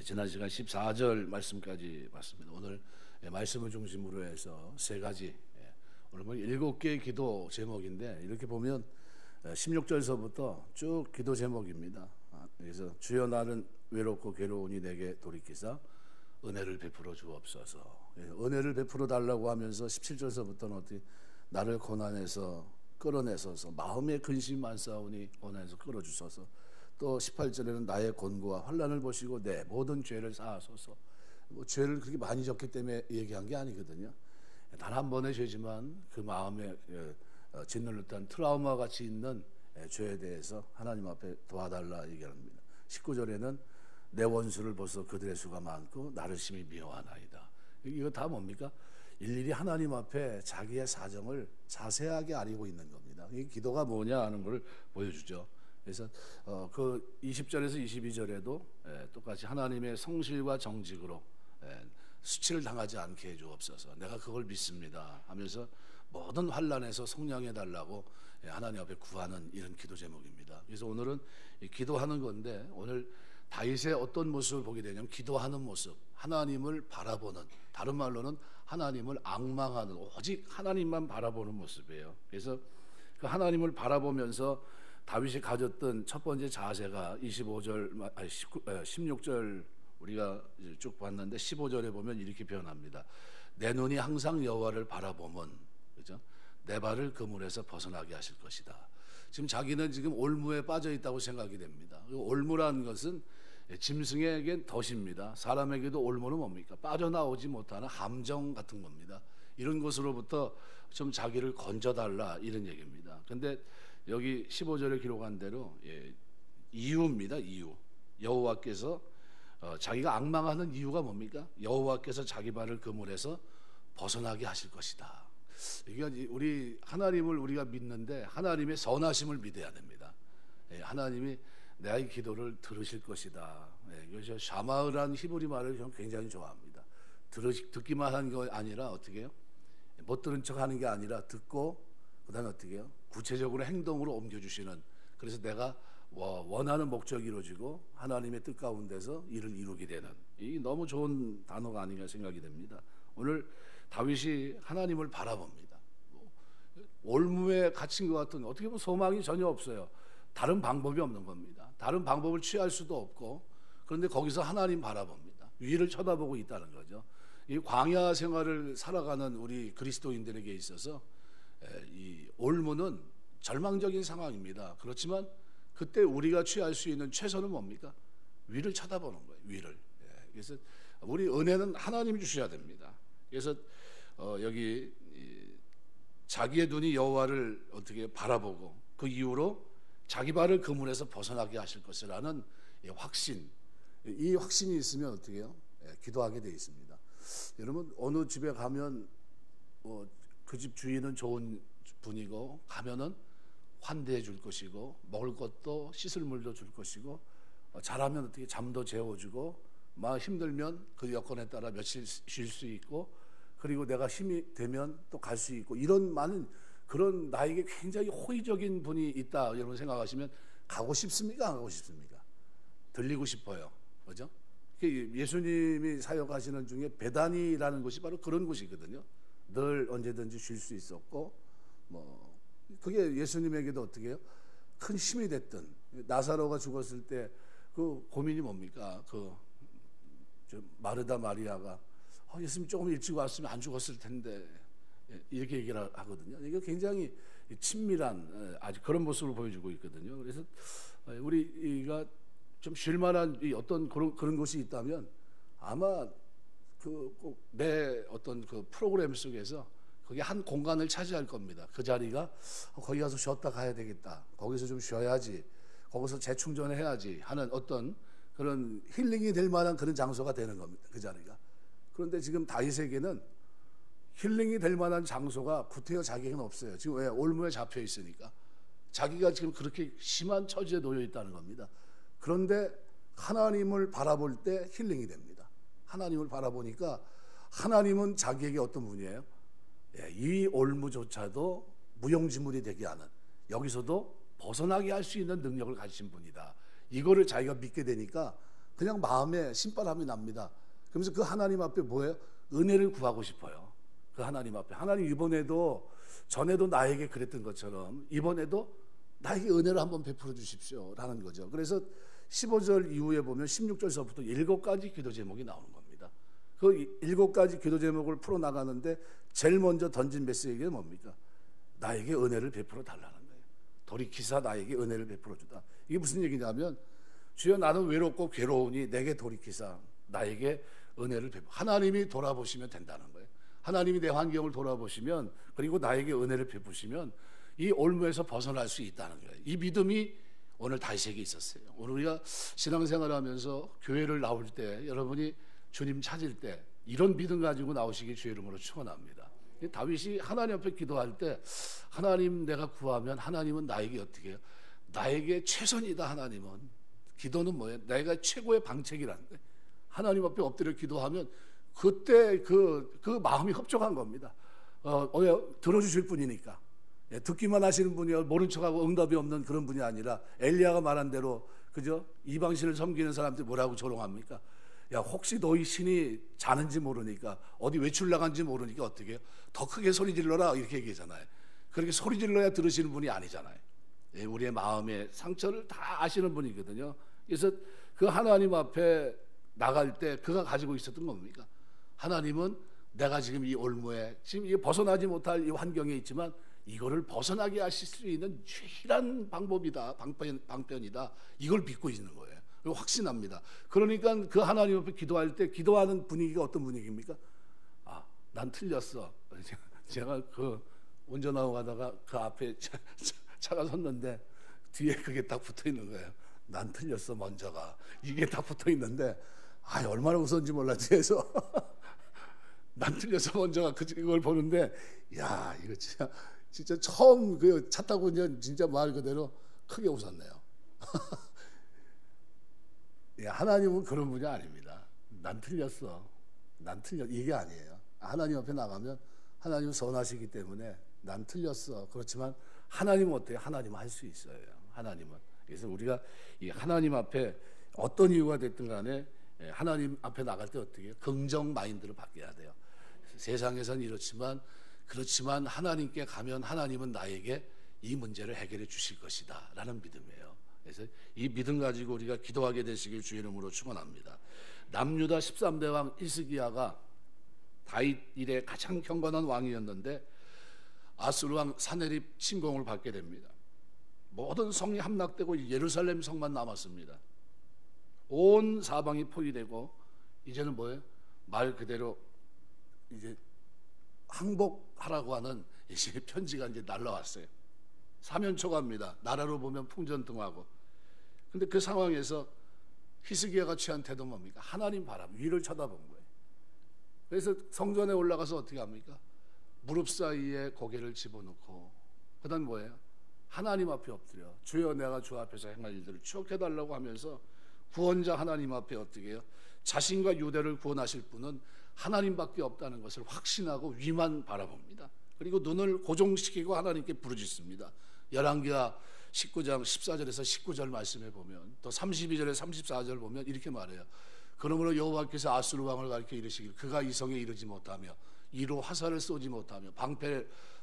지난 시간 14절 말씀까지 봤습니다. 오늘 말씀을 중심으로 해서 세 가지, 오늘 뭐 7개의 기도 제목인데 이렇게 보면 16절서부터 쭉 기도 제목입니다. 그래서 주여 나는 외롭고 괴로우니 내게 돌이키사 은혜를 베풀어 주옵소서. 은혜를 베풀어 달라고 하면서 17절서부터는 어떻게 나를 고난에서 끌어내소서, 마음의 근심 많사오니 고난에서 끌어주소서. 또 18절에는 나의 곤고와 환난을 보시고 내 모든 죄를 사하소서. 죄를 그렇게 많이 졌기 때문에 얘기한 게 아니거든요. 단 한 번의 죄지만 그 마음에 짓눌 듯한 트라우마 같이 있는 죄에 대해서 하나님 앞에 도와달라 얘기합니다. 19절에는 내 원수를 보소 그들의 수가 많고 나를 심히 미워하나이다. 이거 다 뭡니까? 일일이 하나님 앞에 자기의 사정을 자세하게 알고 있는 겁니다. 이 기도가 뭐냐 하는 걸 보여주죠. 그래서 그 20절에서 22절에도 똑같이 하나님의 성실과 정직으로 수치를 당하지 않게 해주옵소서. 내가 그걸 믿습니다 하면서 모든 환난에서 성령해 달라고 하나님 앞에 구하는 이런 기도 제목입니다. 그래서 오늘은 기도하는 건데, 오늘 다윗의 어떤 모습을 보게 되냐면 기도하는 모습, 하나님을 바라보는, 다른 말로는 하나님을 앙망하는, 오직 하나님만 바라보는 모습이에요. 그래서 그 하나님을 바라보면서 다윗이 가졌던 첫 번째 자세가 16절 우리가 쭉 봤는데 15절에 보면 이렇게 표현합니다. 내 눈이 항상 여호와를 바라보면, 그죠? 내 발을 그물에서 벗어나게 하실 것이다. 지금 자기는 지금 올무에 빠져 있다고 생각이 됩니다. 올무라는 것은 짐승에겐 덫입니다. 사람에게도 올무는 뭡니까? 빠져나오지 못하는 함정 같은 겁니다. 이런 것으로부터 좀 자기를 건져달라, 이런 얘기입니다. 그런데 여기 15절에 기록한 대로 이유입니다. 이유. 여호와께서 자기가 앙망하는 이유가 뭡니까? 여호와께서 자기 발을 그물에서 벗어나게 하실 것이다. 이게 우리 하나님을 우리가 믿는데 하나님의 선하심을 믿어야 됩니다. 하나님이 내 기도를 들으실 것이다. 그래서 샤마으라는 히브리 말을 저는 굉장히 좋아합니다. 듣기만 하는 게 아니라 어떻게 해요? 못 들은 척 하는 게 아니라 듣고 그다음에 어떻게 해요? 구체적으로 행동으로 옮겨주시는, 그래서 내가 원하는 목적이 이루어지고 하나님의 뜻 가운데서 일을 이루게 되는, 이 너무 좋은 단어가 아닌가 생각이 됩니다. 오늘 다윗이 하나님을 바라봅니다. 올무에 갇힌 것 같은, 어떻게 보면 소망이 전혀 없어요. 다른 방법이 없는 겁니다. 다른 방법을 취할 수도 없고, 그런데 거기서 하나님 바라봅니다. 위를 쳐다보고 있다는 거죠. 이 광야 생활을 살아가는 우리 그리스도인들에게 있어서 이 올무는 절망적인 상황입니다. 그렇지만 그때 우리가 취할 수 있는 최선은 뭡니까? 위를 쳐다보는 거예요. 위를. 그래서 우리 은혜는 하나님이 주셔야 됩니다. 그래서 여기 자기의 눈이 여호와를 어떻게 바라보고 그 이후로 자기 발을 그물에서 벗어나게 하실 것이라는 확신, 이 확신이 있으면 어떻게 해요? 기도하게 되어 있습니다. 여러분, 어느 집에 가면 그 집 주인은 좋은 분이고 가면은 환대해 줄 것이고 먹을 것도 씻을 물도 줄 것이고 잘하면 어떻게 잠도 재워주고 막 힘들면 그 여건에 따라 며칠 쉴 수 있고, 그리고 내가 힘이 되면 또 갈 수 있고, 이런 많은 그런 나에게 굉장히 호의적인 분이 있다 여러분 생각하시면 가고 싶습니까? 안 가고 싶습니까? 들리고 싶어요. 그죠? 예수님이 사역하시는 중에 베다니라는 곳이 바로 그런 곳이거든요. 늘 언제든지 쉴 수 있었고, 그게 예수님에게도 어떻게 해요? 큰 힘이 됐던, 나사로가 죽었을 때 그 고민이 뭡니까? 마르다 마리아가 예수님 조금 일찍 왔으면 안 죽었을 텐데, 이렇게 얘기를 하거든요. 이게 굉장히 친밀한 아주 그런 모습을 보여주고 있거든요. 그래서 우리가 좀 쉴만한 어떤 그런 곳이 있다면 아마 꼭 내 어떤 그 프로그램 속에서 거기 한 공간을 차지할 겁니다. 그 자리가 거기 가서 쉬었다 가야 되겠다, 거기서 좀 쉬어야지, 거기서 재충전해야지 하는 어떤 그런 힐링이 될 만한 그런 장소가 되는 겁니다. 그 자리가. 그런데 지금 다윗에게는 힐링이 될 만한 장소가 구태여 자기에게는 없어요. 지금 왜? 올무에 잡혀 있으니까. 자기가 지금 그렇게 심한 처지에 놓여 있다는 겁니다. 그런데 하나님을 바라볼 때 힐링이 됩니다. 하나님을 바라보니까 하나님은 자기에게 어떤 분이에요? 이 올무조차도 무용지물이 되게 하는, 여기서도 벗어나게 할 수 있는 능력을 가지신 분이다. 이거를 자기가 믿게 되니까 그냥 마음에 신바람이 납니다. 그러면서 그 하나님 앞에 뭐예요? 은혜를 구하고 싶어요. 그 하나님 앞에. 하나님 이번에도 전에도 나에게 그랬던 것처럼 이번에도 나에게 은혜를 한번 베풀어 주십시오 라는 거죠. 그래서 15절 이후에 보면 16절서부터 7가지 기도 제목이 나오는 겁니다. 그 7가지 기도 제목을 풀어나가는데 제일 먼저 던진 메시지가 뭡니까? 나에게 은혜를 베풀어 달라는 거예요. 돌이키사 나에게 은혜를 베풀어 주다. 이게 무슨 얘기냐면 주여 나는 외롭고 괴로우니 내게 돌이키사 나에게 은혜를 베풀어. 하나님이 돌아보시면 된다는 거예요. 하나님이 내 환경을 돌아보시면 그리고 나에게 은혜를 베푸시면 이 올무에서 벗어날 수 있다는 거예요. 이 믿음이 오늘 다윗에게 있었어요. 오늘 우리가 신앙생활하면서 교회를 나올 때 여러분이 주님 찾을 때 이런 믿음 가지고 나오시길 주의 이름으로 축원합니다. 다윗이 하나님 앞에 기도할 때 하나님 내가 구하면 하나님은 나에게 어떻게 해요? 나에게 최선이다. 하나님은 기도는 뭐예요? 내가 최고의 방책이라는 거예요. 하나님 앞에 엎드려 기도하면 그때 그 마음이 흡족한 겁니다. 들어주실 분이니까. 듣기만 하시는 분이요 모른 척하고 응답이 없는 그런 분이 아니라 엘리야가 말한 대로 그죠? 이방신을 섬기는 사람들이 뭐라고 조롱합니까? 야 혹시 너희 신이 자는지 모르니까 어디 외출 나간지 모르니까 어떻게 해요? 더 크게 소리 질러라 이렇게 얘기하잖아요. 그렇게 소리 질러야 들으시는 분이 아니잖아요. 우리의 마음의 상처를 다 아시는 분이거든요. 그래서 그 하나님 앞에 나갈 때 그가 가지고 있었던 겁니까? 하나님은 내가 지금 이 올무에 지금 이게 벗어나지 못할 이 환경에 있지만 이거를 벗어나게 하실 수 있는 유일한 방법이다. 방편이다. 이걸 믿고 있는 거예요. 그리고 확신합니다. 그러니까 그 하나님 앞에 기도할 때 기도하는 분위기가 어떤 분위기입니까? 아, 난 틀렸어. 제가 그 운전하고 가다가 그 앞에 차가 섰는데 뒤에 그게 딱 붙어 있는 거예요. 난 틀렸어 먼저가. 이게 딱 붙어 있는데 아, 얼마나 무서운지 몰라 뒤에서. 난 틀려서 먼저가 그걸 보는데 야 이거 진짜 처음 그 차 타고 진짜 말 그대로 크게 웃었네요. 예, 하나님은 그런 분이 아닙니다. 난 틀렸어. 난 틀렸. 이게 아니에요. 하나님 앞에 나가면 하나님은 선하시기 때문에 난 틀렸어. 그렇지만 하나님은 어때요? 하나님은 할 수 있어요. 하나님은. 그래서 우리가 이 하나님 앞에 어떤 이유가 됐든 간에 하나님 앞에 나갈 때 어떻게 해요? 긍정 마인드를 바뀌어야 돼요. 세상에선 그렇지만 하나님께 가면 하나님은 나에게 이 문제를 해결해 주실 것이다 라는 믿음이에요. 그래서 이 믿음 가지고 우리가 기도하게 되시길 주의 이름으로 축원합니다. 남유다 13대 왕 히스기야가 다윗 이래 가장 경건한 왕이었는데 아수르 왕 사네립 침공을 받게 됩니다. 모든 성이 함락되고 예루살렘 성만 남았습니다. 온 사방이 포위되고 이제는 뭐예요? 말 그대로 이제 항복하라고 하는 이제 편지가 이제 날라왔어요. 사면초가입니다. 나라로 보면 풍전등화고. 근데 그 상황에서 히스기야가 취한 태도 뭡니까? 하나님 바람 위를 쳐다본 거예요. 그래서 성전에 올라가서 어떻게 합니까? 무릎 사이에 고개를 집어넣고 그다음 뭐예요? 하나님 앞에 엎드려 주여 내가 주 앞에서 행할 일들을 추억해달라고 하면서 구원자 하나님 앞에 어떻게 해요? 자신과 유대를 구원하실 분은 하나님밖에 없다는 것을 확신하고 위만 바라봅니다. 그리고 눈을 고정시키고 하나님께 부르짖습니다. 열왕기하 19장 14절에서 19절 말씀에 보면 또 32절에 34절 보면 이렇게 말해요. 그러므로 여호와께서 아수르 왕을 가리켜 이르시길 그가 이 성에 이르지 못하며 이로 화살을 쏘지 못하며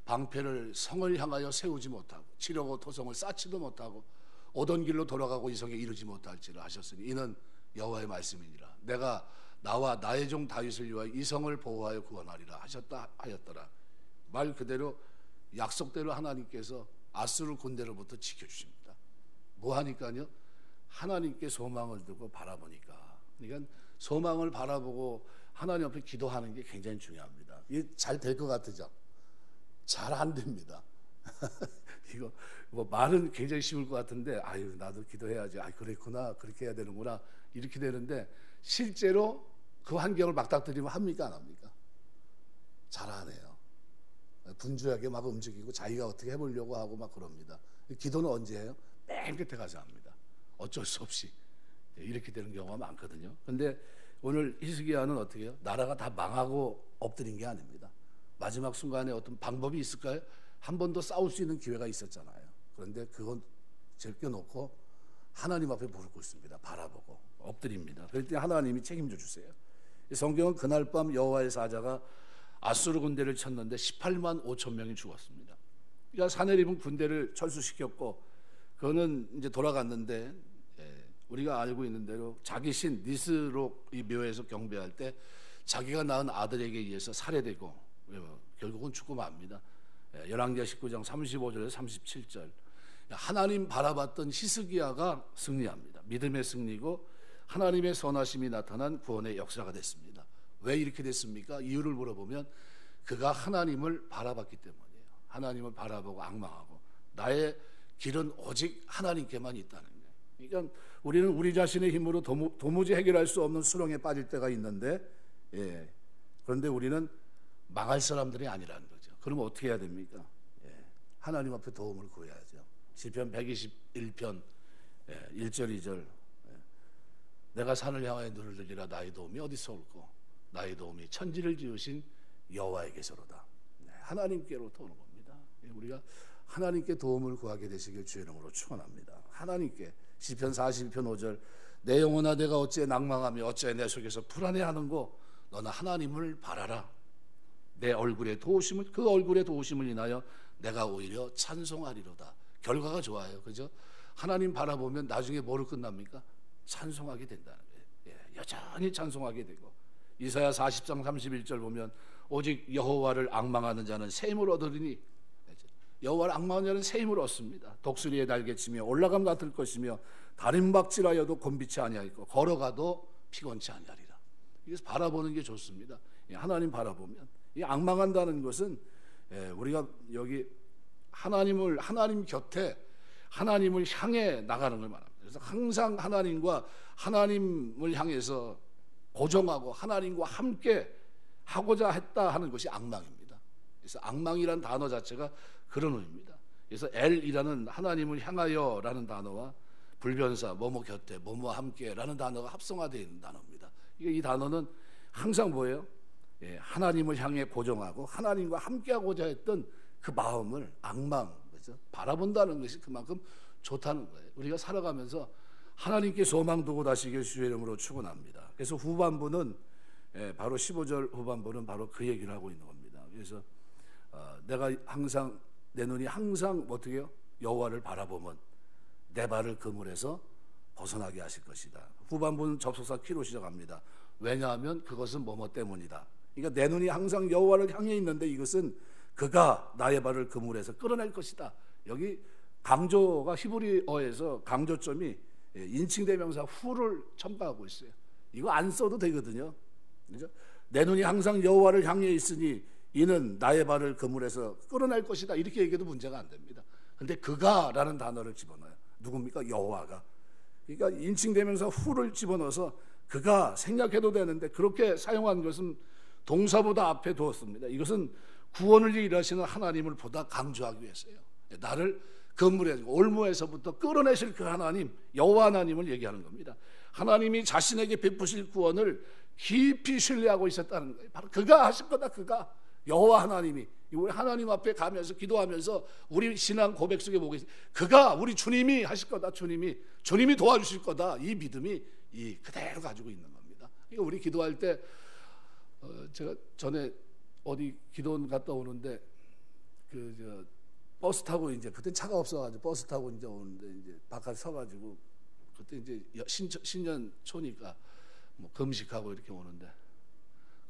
방패를 성을 향하여 세우지 못하고 치려고 토성을 쌓지도 못하고 오던 길로 돌아가고 이 성에 이르지 못할지라 하셨으니 이는 여호와의 말씀이니라. 내가 나와 나의 종 다윗을 위하여 이 성을 보호하여 구원하리라 하였더라. 말 그대로 약속대로 하나님께서 아수르 군대로부터 지켜주십니다. 뭐 하니까요? 하나님께 소망을 두고 바라보니까. 그러니까 소망을 바라보고 하나님 앞에 기도하는 게 굉장히 중요합니다. 이게 잘 될 것 같으죠? 잘 안 됩니다. 이거 뭐 말은 굉장히 쉬울 것 같은데 아유 나도 기도해야지. 아 그랬구나 그렇게 해야 되는구나 이렇게 되는데 실제로 그 환경을 맞닥뜨리면 합니까 안 합니까? 잘 안 해요. 분주하게 막 움직이고 자기가 어떻게 해보려고 하고 막 그럽니다. 기도는 언제 해요? 맨 끝에 가서 합니다. 어쩔 수 없이 이렇게 되는 경우가 많거든요. 근데 오늘 히스기야는 어떻게 해요? 나라가 다 망하고 엎드린 게 아닙니다. 마지막 순간에 어떤 방법이 있을까요? 한 번 더 싸울 수 있는 기회가 있었잖아요. 그런데 그건 제껴놓고 하나님 앞에 무릎 꿇습니다. 바라보고 엎드립니다. 그럴 때 하나님이 책임져 주세요. 성경은 그날 밤 여호와의 사자가 아수르 군대를 쳤는데 18만 5천 명이 죽었습니다. 그러니까 사내립은 군대를 철수시켰고 그거는 이제 돌아갔는데 우리가 알고 있는 대로 자기 신 니스로 이 묘에서 경배할 때 자기가 낳은 아들에게 의해서 살해되고 결국은 죽고 맙니다. 열왕기하 19장 35절에서 37절. 하나님 바라봤던 히스기야가 승리합니다. 믿음의 승리고 하나님의 선하심이 나타난 구원의 역사가 됐습니다. 왜 이렇게 됐습니까? 이유를 물어보면 그가 하나님을 바라봤기 때문이에요. 하나님을 바라보고 앙망하고 나의 길은 오직 하나님께만 있다는 거예요. 그러니까 우리는 우리 자신의 힘으로 도무지 해결할 수 없는 수렁에 빠질 때가 있는데 그런데 우리는 망할 사람들이 아니라는 거죠. 그러면 어떻게 해야 됩니까? 하나님 앞에 도움을 구해야죠. 시편 121편 1절 2절 내가 산을 향하여 눈을 들리라 나의 도움이 어디서 올꼬 나의 도움이 천지를 지으신 여호와에게서로다. 하나님께로부터 오는 겁니다. 우리가 하나님께 도움을 구하게 되시길 주의 이름으로 축원합니다. 하나님께 시편 41편 5절 내 영혼아 내가 어찌 낭망하며 어찌 내 속에서 불안해하는고 너는 하나님을 바라라. 내 얼굴에 도우심을 그 얼굴에 도우심을 인하여 내가 오히려 찬송하리로다. 결과가 좋아요. 그죠? 하나님 바라보면 나중에 뭐로 끝납니까? 찬송하게 된다는 거예요. 여전히 찬송하게 되고 이사야 40장 31절 보면 오직 여호와를 앙망하는 자는 새 힘을 얻으리니 여호와를 앙망하는 자는 새 힘을 얻습니다. 독수리의 날개치며 올라감 같을 것이며 다림박질하여도 곤비치 아니하겠고 걸어가도 피곤치 아니하리라. 이래서 바라보는 게 좋습니다. 하나님 바라보면 이 앙망한다는 것은 우리가 여기 하나님 곁에 하나님을 향해 나가는 걸 말합니다. 그래서 항상 하나님을 향해서 고정하고 하나님과 함께 하고자 했다 하는 것이 앙망입니다. 그래서 앙망이란 단어 자체가 그런 의미입니다. 그래서 엘이라는 하나님을 향하여라는 단어와 불변사 뭐뭐 곁에 뭐뭐 함께라는 단어가 합성화되어 있는 단어입니다. 이 단어는 항상 뭐예요? 하나님을 향해 고정하고 하나님과 함께하고자 했던 그 마음을 앙망, 그렇죠? 바라본다는 것이 그만큼 좋다는 거예요. 우리가 살아가면서 하나님께 소망 두고 다시길 주의 이름으로 축원합니다. 그래서 후반부는 바로 15절 후반부는 바로 그 얘기를 하고 있는 겁니다. 그래서 내가 항상 내 눈이 항상 어떻게 해요? 여호와를 바라보면 내 발을 그물에서 벗어나게 하실 것이다. 후반부는 접속사 키로 시작합니다. 왜냐하면 그것은 뭐뭐 때문이다. 그러니까 내 눈이 항상 여호와를 향해 있는데 이것은 그가 나의 발을 그물에서 끌어낼 것이다. 여기 강조가 히브리어에서 강조점이 인칭대명사 후를 첨가하고 있어요. 이거 안 써도 되거든요. 그렇죠? 내 눈이 항상 여호와를 향해 있으니 이는 나의 발을 그물에서 끌어낼 것이다. 이렇게 얘기해도 문제가 안 됩니다. 근데 그가라는 단어를 집어넣어요. 누굽니까? 여호와가. 그러니까 인칭대명사 후를 집어넣어서 그가 생략해도 되는데 그렇게 사용한 것은 동사보다 앞에 두었습니다. 이것은 구원을 일하시는 하나님을 보다 강조하기 위해서요. 나를 그물에 올무에서부터 끌어내실 그 하나님 여호와 하나님을 얘기하는 겁니다. 하나님이 자신에게 베푸실 구원을 깊이 신뢰하고 있었다는 거예요. 바로 그가 하실 거다. 그가 여호와 하나님이 우리 하나님 앞에 가면서 기도하면서 우리 신앙 고백 속에 보고 있어요. 그가 우리 주님이 하실 거다. 주님이 도와주실 거다. 이 믿음이 그대로 가지고 있는 겁니다. 그러니까 우리 기도할 때 제가 전에 어디 기도원 갔다 오는데 버스 타고 이제 그때 차가 없어가지고 버스 타고 이제 오는데 이제 바깥에 서가지고 그때 이제 신년 초니까 뭐 금식하고 이렇게 오는데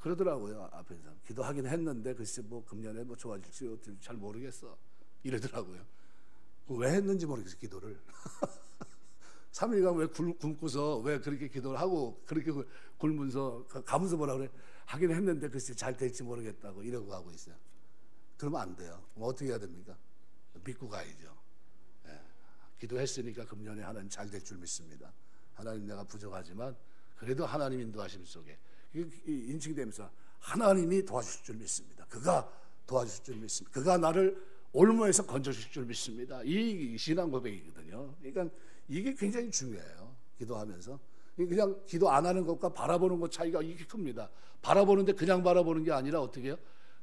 그러더라고요. 앞에서 기도하긴 했는데 글쎄 뭐 금년에 뭐 좋아질지 어떨지 잘 모르겠어 이러더라고요. 왜 했는지 모르겠어 기도를. 3일간 왜 굶고서 왜 그렇게 기도를 하고 그렇게 굶으면서 가면서 뭐라 그래 하긴 했는데 글쎄 잘 될지 모르겠다고 이러고 가고 있어요. 그러면 안 돼요. 뭐 어떻게 해야 됩니까? 믿고 가야죠. 기도했으니까 금년에 하나님 잘 될 줄 믿습니다. 하나님 내가 부족하지만 그래도 하나님 인도하심 속에 인칭되면서 하나님이 도와주실 줄 믿습니다. 그가 도와주실 줄 믿습니다. 그가 나를 올무에서 건져주실 줄 믿습니다. 이 신앙 고백이거든요. 그러니까 이게 굉장히 중요해요. 기도하면서 그냥 기도 안 하는 것과 바라보는 것 차이가 이게 큽니다. 바라보는데 그냥 바라보는 게 아니라 어떻게 해요?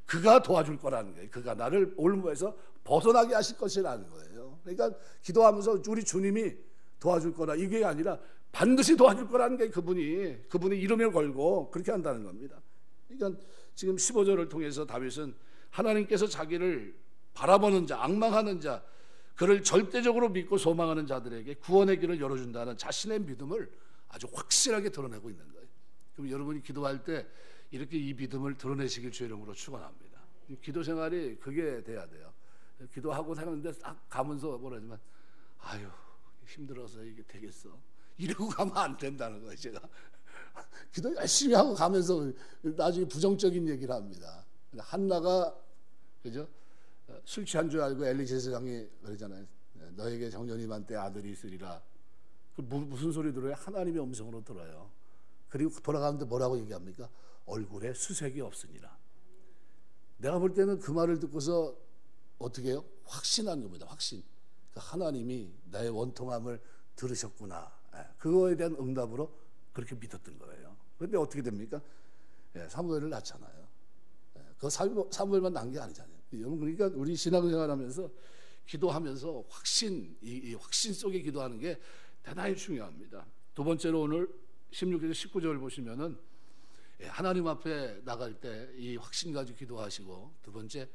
그가 도와줄 거라는 거예요. 그가 나를 올무에서 벗어나게 하실 것이라는 거예요. 그러니까 기도하면서 우리 주님이 도와줄 거라 이게 아니라 반드시 도와줄 거라는 게 그분이 이름을 걸고 그렇게 한다는 겁니다. 그러니까 지금 15절을 통해서 다윗은 하나님께서 자기를 바라보는 자, 악망하는 자, 그를 절대적으로 믿고 소망하는 자들에게 구원의 길을 열어준다는 자신의 믿음을 아주 확실하게 드러내고 있는 거예요. 그럼 여러분이 기도할 때 이렇게 이 믿음을 드러내시길 주의 이름으로 축원합니다. 기도 생활이 그게 돼야 돼요. 기도하고 사는데 딱 가면서 뭐라지만 아유 힘들어서 이게 되겠어 이러고 가면 안 된다는 거예요. 제가 기도 열심히 하고 가면서 나중에 부정적인 얘기를 합니다. 한나가 그죠? 술 취한 줄 알고 엘리 제사장이 그러잖아요. 너에게 정년이만 때 아들이 있으리라. 무슨 소리 들어요? 하나님의 음성으로 들어요. 그리고 돌아가는데 뭐라고 얘기합니까? 얼굴에 수색이 없으니라. 내가 볼 때는 그 말을 듣고서 어떻게 해요? 확신한 겁니다. 확신. 하나님이 나의 원통함을 들으셨구나. 그거에 대한 응답으로 그렇게 믿었던 거예요. 그런데 어떻게 됩니까? 사무엘을 낳잖아요. 그 사무엘만 낳은 게 아니잖아요. 여러분, 그러니까 우리 신앙생활하면서 기도하면서 이 확신 속에 기도하는 게 대단히 중요합니다. 두 번째로 오늘 16절에서 19절을 보시면은 하나님 앞에 나갈 때 이 확신 가지고 기도하시고, 두 번째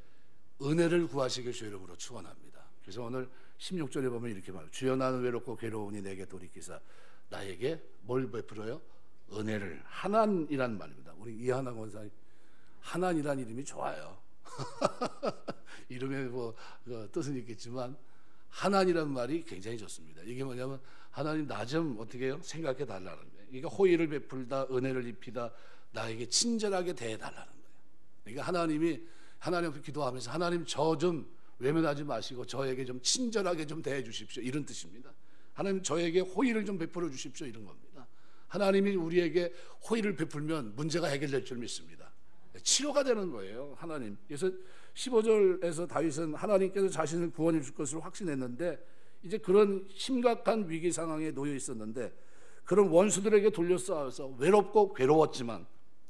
은혜를 구하시길 주의 이름으로 축원합니다. 그래서 오늘 16절에 보면 이렇게 말해요. 주여 나는 외롭고 괴로우니 내게 돌이키사 나에게 뭘 베풀어요? 은혜를. 하난이란 말입니다. 우리 이하나 권사님 하난이란 이름이 좋아요. 이름에 뭐 뜻은 있겠지만 하난이란 말이 굉장히 좋습니다. 이게 뭐냐면 하나님 나 좀 어떻게 해요? 생각해 달라는 거예요. 그러니까 호의를 베풀다, 은혜를 입히다, 나에게 친절하게 대해 달라는 거예요. 그러니까 하나님 앞에 기도하면서 하나님 저 좀 외면하지 마시고 저에게 좀 친절하게 좀 대해 주십시오, 이런 뜻입니다. 하나님 저에게 호의를 좀 베풀어 주십시오, 이런 겁니다. 하나님이 우리에게 호의를 베풀면 문제가 해결될 줄 믿습니다. 치료가 되는 거예요, 하나님. 그래서 15절에서 다윗은 하나님께서 자신을 구원해 줄 것을 확신했는데, 이제 그런 심각한 위기 상황에 놓여 있었는데, 그런 원수들에게 둘러싸여서 외롭고 괴로웠지만,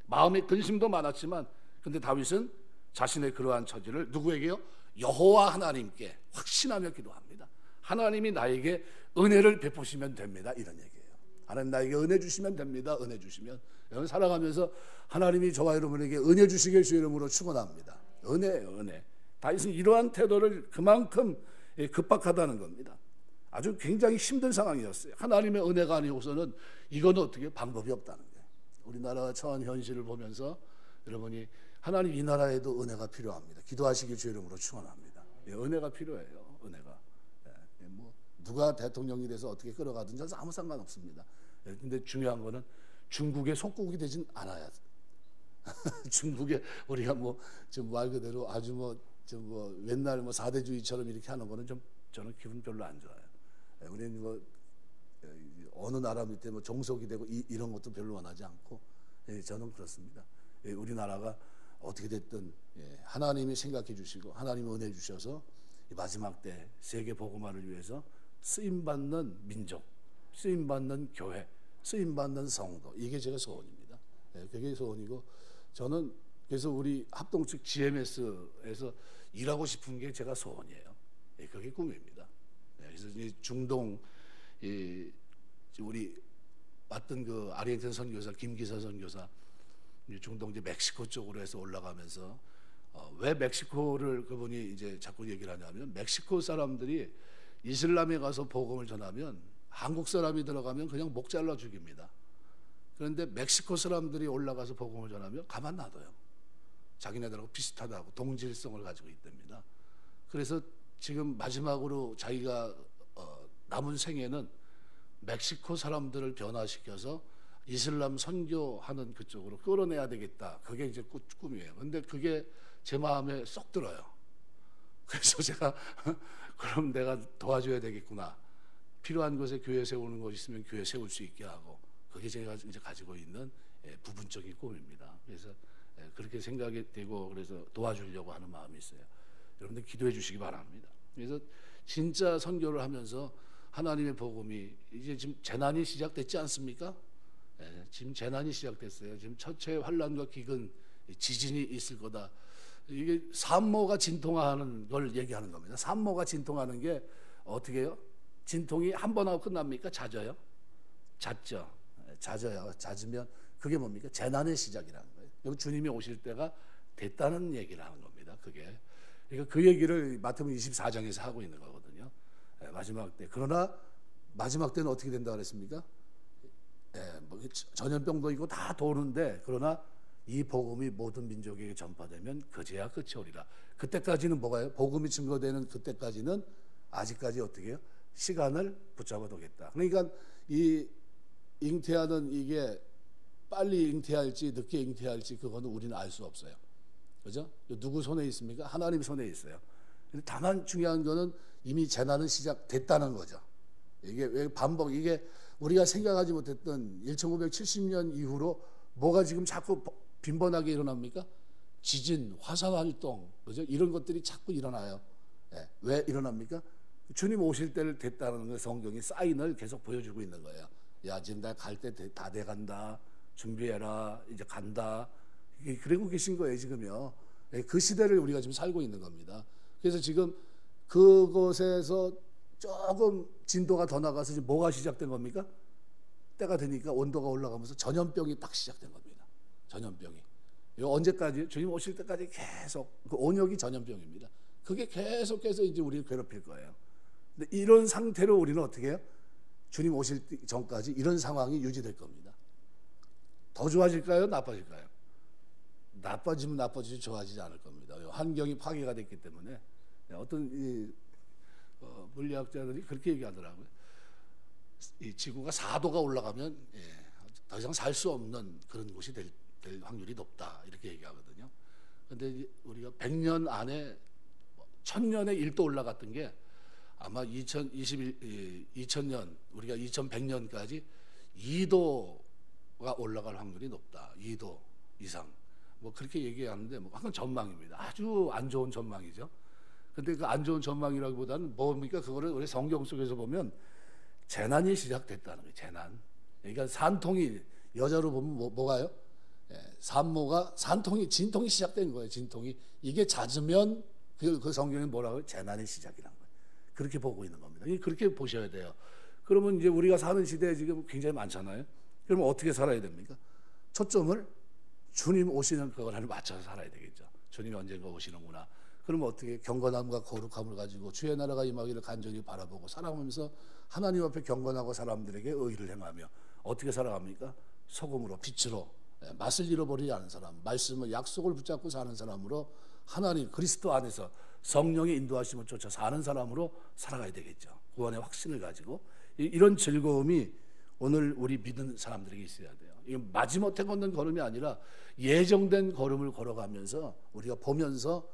마음의 근심도 많았지만, 근데 다윗은 자신의 그러한 처지를 누구에게요? 여호와 하나님께 확신하며 기도합니다. 하나님이 나에게 은혜를 베푸시면 됩니다, 이런 얘기예요. 하나님 나에게 은혜 주시면 됩니다. 은혜 주시면. 여러분 살아가면서 하나님이 저와 여러분에게 은혜 주시길 주의 이름으로 축원합니다. 은혜. 다윗은 이러한 태도를 그만큼 급박하다는 겁니다. 아주 굉장히 힘든 상황이었어요. 하나님의 은혜가 아니고서는 이건 어떻게 방법이 없다는 거예요. 우리나라 처한 현실을 보면서 여러분이 하나님 이 나라에도 은혜가 필요합니다. 기도하시길 주의 이름으로 축원합니다. 은혜가 필요해요. 은혜가. 뭐 누가 대통령이 돼서 어떻게 끌어가든지 아무 상관없습니다. 근데 중요한 거는 중국의 속국이 되진 않아야 중국에 우리가 뭐 좀 말 그대로 아주 뭐 옛날 뭐 사대주의처럼 이렇게 하는 거는 좀 저는 기분 별로 안 좋아요. 우리는 뭐 어느 나라 밑에 뭐 종속이 되고 이런 것도 별로 원하지 않고, 저는 그렇습니다. 우리나라가 어떻게 됐든 하나님이 생각해 주시고 하나님이 은혜 주셔서 마지막 때 세계 복음화를 위해서 쓰임받는 민족, 쓰임받는 교회, 쓰임받는 성도, 이게 제가 소원입니다. 그게 소원이고, 저는 그래서 우리 합동 측 GMS에서 일하고 싶은 게 제가 소원이에요. 그게 꿈입니다. 그래서 중동 우리 왔던 그 아르헨티나 선교사 김기사 선교사 중동 이제 멕시코 쪽으로 해서 올라가면서 왜 멕시코를 그분이 이제 자꾸 얘기를 하냐면, 멕시코 사람들이 이슬람에 가서 복음을 전하면 한국 사람이 들어가면 그냥 목 잘라 죽입니다. 그런데 멕시코 사람들이 올라가서 복음을 전하면 가만 놔둬요. 자기네들하고 비슷하다고 동질성을 가지고 있답니다. 그래서 지금 마지막으로 자기가 남은 생애는 멕시코 사람들을 변화시켜서 이슬람 선교하는 그쪽으로 끌어내야 되겠다. 그게 이제 꿈이에요. 근데 그게 제 마음에 쏙 들어요. 그래서 제가 그럼 내가 도와줘야 되겠구나. 필요한 곳에 교회 세우는 곳 있으면 교회 세울 수 있게 하고, 그게 제가 이제 가지고 있는 부분적인 꿈입니다. 그래서 그렇게 생각이 되고, 그래서 도와주려고 하는 마음이 있어요. 여러분들 기도해 주시기 바랍니다. 그래서 진짜 선교를 하면서 하나님의 복음이 이제 지금 재난이 시작됐지 않습니까? 지금 재난이 시작됐어요. 지금 첫째 환란과 기근, 지진이 있을 거다. 이게 산모가 진통하는 걸 얘기하는 겁니다. 산모가 진통하는 게 어떻게 해요? 진통이 한 번 하고 끝납니까? 잦아요? 잦죠. 잦아요. 잦으면 그게 뭡니까? 재난의 시작이라는 거예요. 그럼 주님이 오실 때가 됐다는 얘기를 하는 겁니다. 그게. 그러니까 그 얘기를 마태복음 24장에서 하고 있는 거거든요. 마지막 때. 그러나 마지막 때는 어떻게 된다 그랬습니까? 뭐 전염병도 있고 다 도는데 그러나 이 복음이 모든 민족에게 전파되면 그제야 끝이 오리라. 그때까지는 뭐가요? 복음이 증거되는 그때까지는 아직까지 어떻게 해요? 시간을 붙잡아 두겠다. 그러니까 이 잉태하는 이게 빨리 잉태할지 늦게 잉태할지 그거는 우리는 알 수 없어요. 그죠? 누구 손에 있습니까? 하나님 손에 있어요. 근데 다만 중요한 거는 이미 재난은 시작됐다는 거죠. 이게 왜 이게 우리가 생각하지 못했던 1970년 이후로 뭐가 지금 자꾸 빈번하게 일어납니까? 지진, 화산 활동, 그죠? 이런 것들이 자꾸 일어나요. 왜 일어납니까? 주님 오실 때를 됐다는 거 성경이 사인을 계속 보여주고 있는 거예요. 야, 지금 나 갈 때 다 돼간다. 준비해라. 이제 간다. 그러고 계신 거예요, 지금요. 그 시대를 우리가 지금 살고 있는 겁니다. 그래서 지금 그곳에서 조금 진도가 더 나가서 지금 뭐가 시작된 겁니까? 때가 되니까 온도가 올라가면서 전염병이 딱 시작된 겁니다. 전염병이. 이거 언제까지? 주님 오실 때까지 계속 그 온역이 전염병입니다. 그게 계속해서 이제 우리를 괴롭힐 거예요. 근데 이런 상태로 우리는 어떻게 해요? 주님 오실 전까지 이런 상황이 유지될 겁니다. 더 좋아질까요? 나빠질까요? 나빠지면 나빠지지 좋아지지 않을 겁니다. 환경이 파괴가 됐기 때문에 어떤 물리학자들이 그렇게 얘기하더라고요. 이 지구가 4도가 올라가면 더 이상 살 수 없는 그런 곳이 될 확률이 높다 이렇게 얘기하거든요. 그런데 우리가 100년 안에 1000년에 1도 올라갔던 게 아마 2000년 우리가 2100년까지 2도가 올라갈 확률이 높다. 2도 이상. 뭐 그렇게 얘기하는데 뭐 항상 전망입니다. 아주 안 좋은 전망이죠. 근데 그 안 좋은 전망이라기보다는 뭡니까? 그거를 우리 성경 속에서 보면 재난이 시작됐다는 거예요. 재난. 그러니까 산통이 여자로 보면 뭐가요? 산모가 진통이 시작된 거예요. 진통이 이게 잦으면 그 성경에 뭐라고요? 재난의 시작이라는 거예요. 그렇게 보고 있는 겁니다. 그렇게 보셔야 돼요. 그러면 이제 우리가 사는 시대에 지금 굉장히 많잖아요. 그러면 어떻게 살아야 됩니까? 초점을 주님 오시는 그걸 맞춰서 살아야 되겠죠. 주님이 언젠가 오시는구나. 그러면 어떻게 경건함과 거룩함을 가지고 주의 나라가 임하기를 간절히 바라보고 살아가면서 하나님 앞에 경건하고 사람들에게 의를 행하며 어떻게 살아갑니까? 소금으로 빛으로 맛을 잃어버리지 않은 사람, 말씀을 약속을 붙잡고 사는 사람으로 하나님 그리스도 안에서 성령의 인도하심을 쫓아 사는 사람으로 살아가야 되겠죠. 구원의 확신을 가지고 이런 즐거움이 오늘 우리 믿는 사람들에게 있어야 돼요. 이게 마지못해 걷는 걸음이 아니라 예정된 걸음을 걸어가면서 우리가 보면서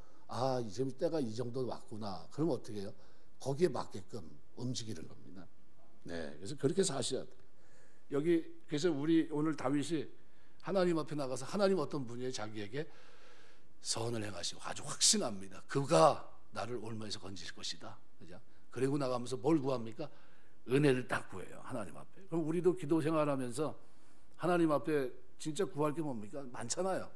이제 때가 이 정도 왔구나. 그럼 어떻게 해요? 거기에 맞게끔 움직이는 겁니다. 네, 그래서 그렇게 사셔야 돼요. 그래서 우리 오늘 다윗이 하나님 앞에 나가서 하나님 어떤 분이 자기에게 선을 행하시고 아주 확신합니다. 그가 나를 올무에서 건지실 것이다. 그죠? 그리고 나가면서 뭘 구합니까? 은혜를 딱 구해요. 하나님 앞에. 그럼 우리도 기도 생활하면서 하나님 앞에 진짜 구할 게 뭡니까? 많잖아요.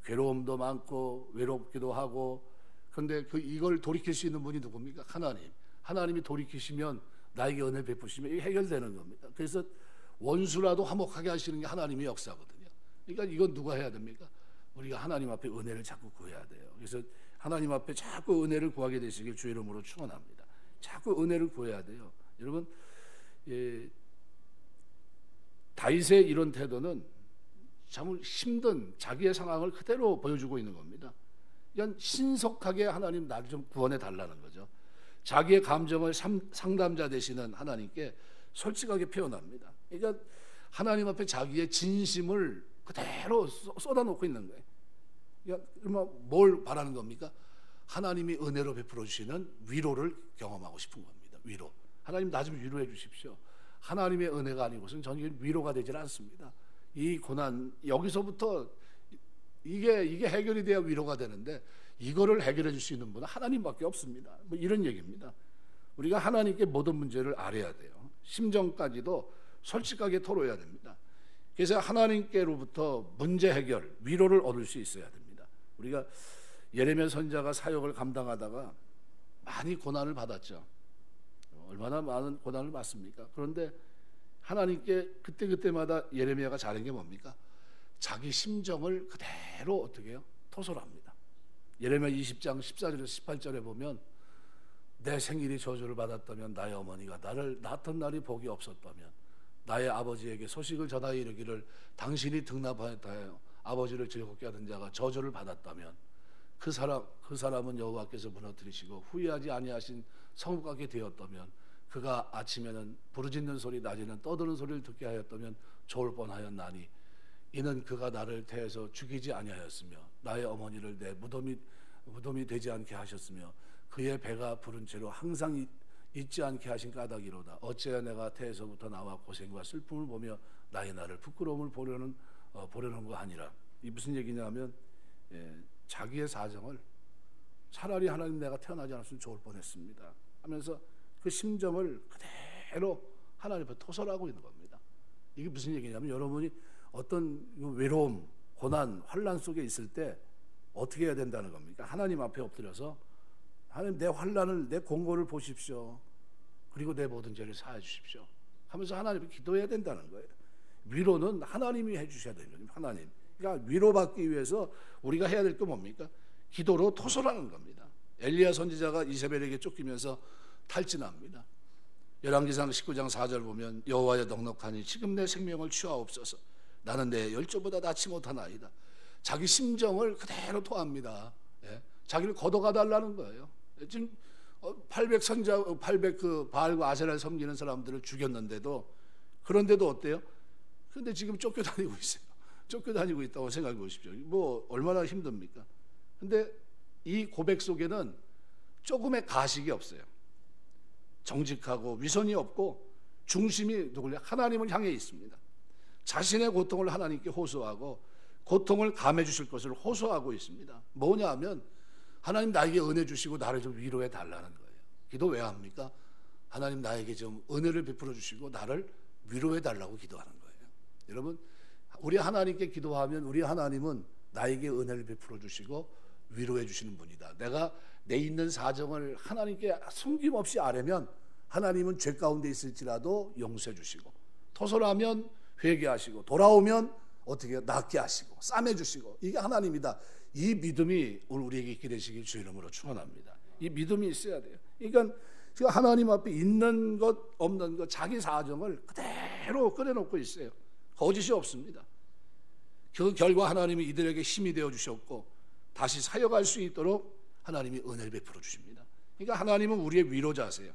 괴로움도 많고 외롭기도 하고. 그런데 이걸 돌이킬 수 있는 분이 누굽니까? 하나님. 하나님이 돌이키시면 나에게 은혜 베푸시면 이게 해결되는 겁니다. 그래서 원수라도 화목하게 하시는 게 하나님의 역사거든요. 그러니까 이건 누가 해야 됩니까? 우리가 하나님 앞에 은혜를 자꾸 구해야 돼요. 그래서 하나님 앞에 자꾸 은혜를 구하게 되시길 주의 이름으로 축원합니다. 자꾸 은혜를 구해야 돼요. 여러분, 다윗의 이런 태도는 참 힘든 자기의 상황을 그대로 보여주고 있는 겁니다. 그냥 신속하게 하나님 나를 좀 구원해 달라는 거죠. 자기의 감정을 상담자 되시는 하나님께 솔직하게 표현합니다. 그러니까 하나님 앞에 자기의 진심을 그대로 쏟아놓고 있는 거예요. 그러니까 뭘 바라는 겁니까? 하나님이 은혜로 베풀어 주시는 위로를 경험하고 싶은 겁니다. 위로. 하나님 나 좀 위로해 주십시오. 하나님의 은혜가 아니고서는 저는 위로가 되질 않습니다. 이 고난 여기서부터 이게 해결이 돼야 위로가 되는데 이거를 해결해 줄 수 있는 분은 하나님밖에 없습니다. 뭐 이런 얘기입니다. 우리가 하나님께 모든 문제를 알아야 돼요. 심정까지도 솔직하게 토로해야 됩니다. 그래서 하나님께로부터 문제 해결, 위로를 얻을 수 있어야 됩니다. 우리가 예레미야 선지자가 사역을 감당하다가 많이 고난을 받았죠. 얼마나 많은 고난을 받습니까? 그런데 하나님께 그때그때마다 예레미야가 잘한 게 뭡니까? 자기 심정을 그대로 어떻게 해요? 토설합니다. 예레미야 20장 14절에서 18절에 보면 내 생일이 저주를 받았다면 나의 어머니가 나를 낳던 날이 복이 없었다면 나의 아버지에게 소식을 전하여 이르기를 당신이 등납하였다여 아버지를 즐겁게 하던 자가 저주를 받았다면 그 사람은 여호와께서 무너뜨리시고 후회하지 아니하신 성읍같게 되었다면 그가 아침에는 부르짖는 소리 낮에는 떠드는 소리를 듣게 하였다면 좋을 뻔하였나니 이는 그가 나를 태에서 죽이지 아니하였으며 나의 어머니를 내 무덤이 되지 않게 하셨으며 그의 배가 부른 채로 항상 잊지 않게 하신 까닭이로다. 어찌하여 내가 태에서부터 나와 고생과 슬픔을 보며 나의 나를 부끄러움을 보려는 거 아니라. 이 무슨 얘기냐면 자기의 사정을 차라리 하나님 내가 태어나지 않았으면 좋을 뻔했습니다 하면서 그 심정을 그대로 하나님 앞에 토설하고 있는 겁니다. 이게 무슨 얘기냐면 여러분이 어떤 외로움, 고난, 환난 속에 있을 때 어떻게 해야 된다는 겁니까? 하나님 앞에 엎드려서 하나님 내 환난을 내 공고를 보십시오. 그리고 내 모든 죄를 사해 주십시오 하면서 하나님께 기도해야 된다는 거예요. 위로는 하나님이 해주셔야 되는 거예요. 하나님. 그러니까 위로받기 위해서 우리가 해야 될 게 뭡니까? 기도로 토설하는 겁니다. 엘리야 선지자가 이세벨에게 쫓기면서 탈진합니다. 열왕기상 19장 4절 보면 여호와여 넉넉하니 지금 내 생명을 취하옵소서. 나는 내 열조보다 낫지 못하나이다. 자기 심정을 그대로 토합니다. 자기를 걷어가달라는 거예요. 지금 800 그 바알과 아세라를 섬기는 사람들을 죽였는데도 그런데도 어때요? 그런데 지금 쫓겨다니고 있어요. 쫓겨다니고 있다고 생각해 보십시오. 뭐 얼마나 힘듭니까? 근데 이 고백 속에는 조금의 가식이 없어요. 정직하고 위선이 없고 중심이 누구냐? 하나님을 향해 있습니다. 자신의 고통을 하나님께 호소하고 고통을 감해 주실 것을 호소하고 있습니다. 뭐냐 하면 하나님 나에게 은혜 주시고 나를 좀 위로해 달라는 거예요. 기도 왜 합니까? 하나님 나에게 좀 은혜를 베풀어 주시고 나를 위로해 달라고 기도하는 거예요. 여러분 우리 하나님께 기도하면 우리 하나님은 나에게 은혜를 베풀어 주시고 위로해 주시는 분이다. 내가 내 있는 사정을 하나님께 숨김없이 아뢰면 하나님은 죄 가운데 있을지라도 용서해 주시고 토설하면 회개하시고 돌아오면 어떻게 낫게 하시고 싸매 주시고 이게 하나님이다. 이 믿음이 오늘 우리에게 있게 되시길 주 이름으로 축원합니다. 이 믿음이 있어야 돼요. 그러니까 하나님 앞에 있는 것 없는 것 자기 사정을 그대로 꺼내놓고 있어요. 거짓이 없습니다. 그 결과 하나님이 이들에게 힘이 되어 주셨고 다시 사역할 수 있도록 하나님이 은혜를 베풀어 주십니다. 그러니까 하나님은 우리의 위로자세요.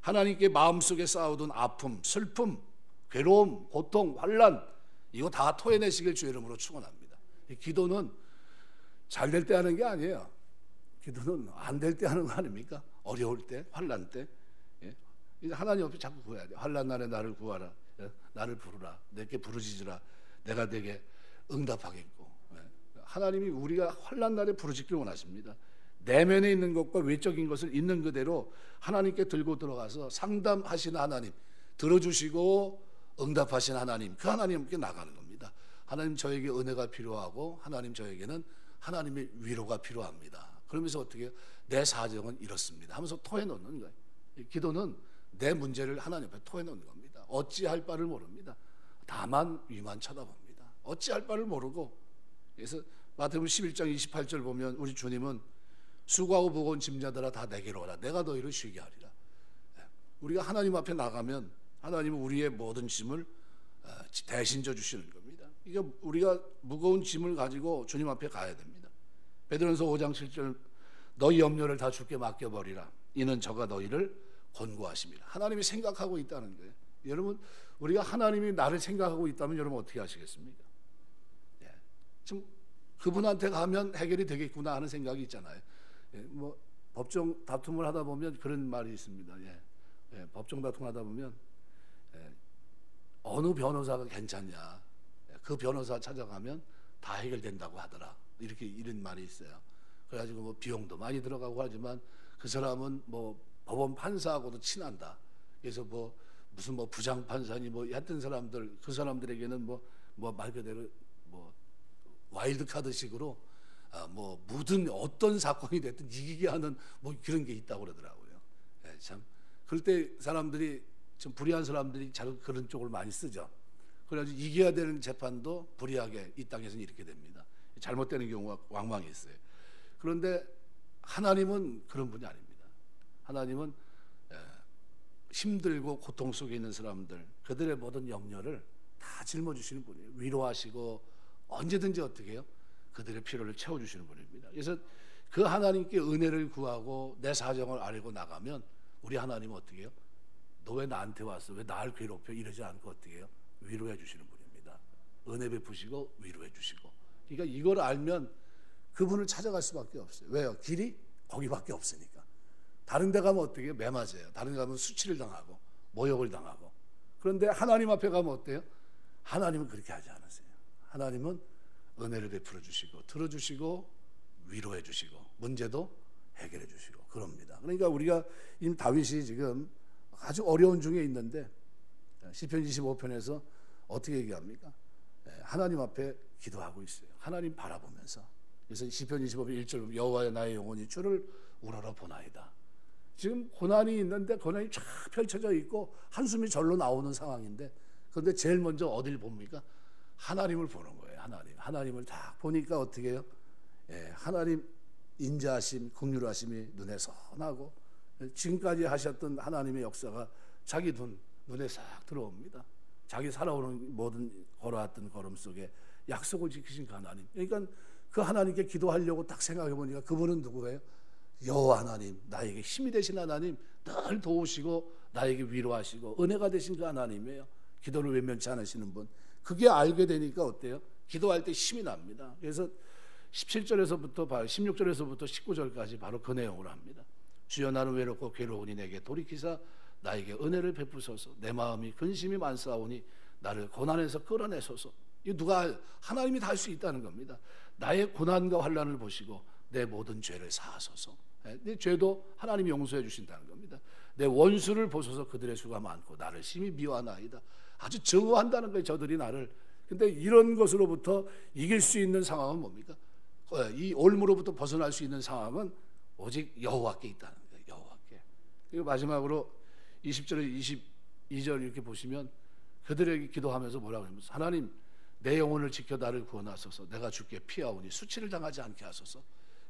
하나님께 마음속에 쌓아둔 아픔, 슬픔, 괴로움, 고통, 환난 이거 다 토해내시길 주 이름으로 축원합니다. 기도는 잘 될 때 하는 게 아니에요. 기도는 안 될 때 하는 거 아닙니까? 어려울 때, 환난 때. 하나님 앞에 자꾸 구해야 돼요. 환난 날에 나를 구하라. 나를 부르라. 내게 부르짖으라. 내가 내게 응답하겠고. 하나님이 우리가 환난 날에 부르짖기를 원하십니다. 내면에 있는 것과 외적인 것을 있는 그대로 하나님께 들고 들어가서 상담하신 하나님, 들어주시고 응답하신 하나님, 그 하나님께 나가는 겁니다. 하나님 저에게 은혜가 필요하고 하나님 저에게는 하나님의 위로가 필요합니다. 그러면서 어떻게 해요? 내 사정은 이렇습니다 하면서 토해놓는 거예요. 기도는 내 문제를 하나님 앞에 토해놓는 겁니다. 어찌할 바를 모릅니다. 다만 위만 쳐다봅니다. 어찌할 바를 모르고. 그래서 마태복음 11장 28절 보면 우리 주님은 수고하고 무거운 짐자들아 다 내게로 오라. 내가 너희를 쉬게 하리라. 우리가 하나님 앞에 나가면 하나님은 우리의 모든 짐을 대신 져 주시는 겁니다. 그러니까 우리가 무거운 짐을 가지고 주님 앞에 가야 됩니다. 베드로전서 5장 7절 너희 염려를 다 주께 맡겨버리라. 이는 저가 너희를 권고하십니다. 하나님이 생각하고 있다는 거예요. 여러분 우리가 하나님이 나를 생각하고 있다면 여러분 어떻게 하시겠습니까? 지금 그분한테 가면 해결이 되겠구나 하는 생각이 있잖아요. 뭐 법정 다툼을 하다 보면 그런 말이 있습니다. 법정 다툼을 하다 보면 어느 변호사가 괜찮냐, 그 변호사 찾아가면 다 해결된다고 하더라. 이런 말이 있어요. 그래가지고 뭐 비용도 많이 들어가고 하지만 그 사람은 뭐 법원 판사하고도 친한다. 그래서 뭐 무슨 뭐 부장 판사니 뭐 했던 사람들 그 사람들에게는 뭐 말 그대로 뭐 와일드 카드식으로 뭐 모든 어떤 사건이 됐든 이기게 하는 뭐 그런 게 있다고 그러더라고요. 참 그럴 때 사람들이 좀 불의한 사람들이 잘 그런 쪽을 많이 쓰죠. 그래가지고 이겨야 되는 재판도 불의하게 이 땅에서는 이렇게 됩니다. 잘못되는 경우가 왕왕 있어요. 그런데 하나님은 그런 분이 아닙니다. 하나님은 힘들고 고통 속에 있는 사람들, 그들의 모든 염려를 다 짊어주시는 분이에요. 위로하시고 언제든지 어떻게 해요? 그들의 필요를 채워주시는 분입니다. 그래서 그 하나님께 은혜를 구하고 내 사정을 알고 나가면 우리 하나님은 어떻게 해요? 너 왜 나한테 왔어? 왜 나를 괴롭혀? 이러지 않고 어떻게 해요? 위로해 주시는 분입니다. 은혜 베푸시고 위로해 주시고. 그러니까 이걸 알면 그분을 찾아갈 수밖에 없어요. 왜요? 길이 거기밖에 없으니까. 다른 데 가면 어떻게 해요? 매 맞아요. 다른 데 가면 수치를 당하고 모욕을 당하고. 그런데 하나님 앞에 가면 어때요? 하나님은 그렇게 하지 않으세요. 하나님은 은혜를 베풀어 주시고 들어주시고 위로해 주시고 문제도 해결해 주시고 그럽니다. 그러니까 우리가 이 다윗이 지금 아주 어려운 중에 있는데 시편 25편에서 어떻게 얘기합니까? 하나님 앞에 기도하고 있어요. 하나님 바라보면서. 그래서 시편 25편 1절 여호와여 나의 영혼이 주를 우러러 보나이다. 지금 고난이 있는데 고난이 쫙 펼쳐져 있고 한숨이 절로 나오는 상황인데 그런데 제일 먼저 어딜 봅니까? 하나님을 보는 거예요. 하나님을 딱 보니까 어떻게 해요? 하나님 인자하심, 긍휼하심이 눈에 선하고 지금까지 하셨던 하나님의 역사가 자기 눈에 싹 들어옵니다. 자기 살아오는 모든 걸어왔던 걸음 속에 약속을 지키신 그 하나님. 그러니까 그 하나님께 기도하려고 딱 생각해 보니까 그분은 누구예요? 여호와 하나님, 나에게 힘이 되신 하나님, 늘 도우시고 나에게 위로하시고 은혜가 되신 그 하나님이에요. 기도를 외면치 않으시는 분. 그게 알게 되니까 어때요? 기도할 때 힘이 납니다. 그래서 17절에서부터 16절에서부터 19절까지 바로 그 내용을 합니다. 주여 나는 외롭고 괴로우니 내게 돌이키사 나에게 은혜를 베푸소서. 내 마음이 근심이 많사오니 나를 고난에서 끌어내소서. 이 누가 하나님이 다 할 수 있다는 겁니다. 나의 고난과 환난을 보시고 내 모든 죄를 사하소서. 내 죄도 하나님이 용서해 주신다는 겁니다. 내 원수를 보소서. 그들의 수가 많고 나를 심히 미워하나이다. 아주 증오한다는 거예요. 저들이 나를. 근데 이런 것으로부터 이길 수 있는 상황은 뭡니까? 이 올무로부터 벗어날 수 있는 상황은 오직 여호와께 있다는 거예요. 여호와께. 그리고 마지막으로 20절에 22절 이렇게 보시면 그들에게 기도하면서 뭐라고 하면서 하나님 내 영혼을 지켜 나를 구원하소서. 내가 주께 피하오니 수치를 당하지 않게 하소서.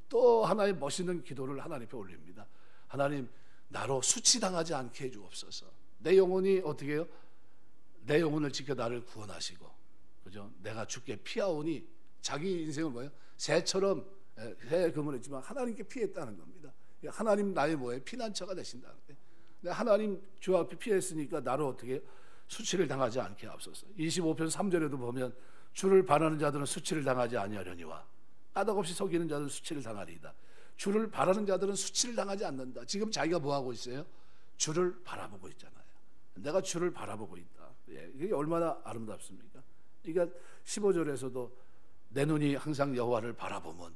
또 하나의 멋있는 기도를 하나님 앞에 올립니다. 하나님 나로 수치당하지 않게 해주옵소서. 내 영혼이 어떻게 해요? 내 영혼을 지켜 나를 구원하시고, 그죠? 내가 주께 피하오니 자기 인생은 뭐예요? 새처럼 새 그물했지만 하나님께 피했다는 겁니다. 하나님 나의 뭐예요? 피난처가 되신다는 거예요. 근데 하나님 주 앞에 피했으니까 나로 어떻게 해요? 수치를 당하지 않게 하옵소서. 25편 3절에도 보면 주를 바라는 자들은 수치를 당하지 아니하려니와 까닭없이 속이는 자들은 수치를 당하리이다. 주를 바라는 자들은 수치를 당하지 않는다. 지금 자기가 뭐 하고 있어요? 주를 바라보고 있잖아요. 내가 주를 바라보고 있다. 이게 얼마나 아름답습니까? 그러니까 15절에서도 내 눈이 항상 여호와를 바라보면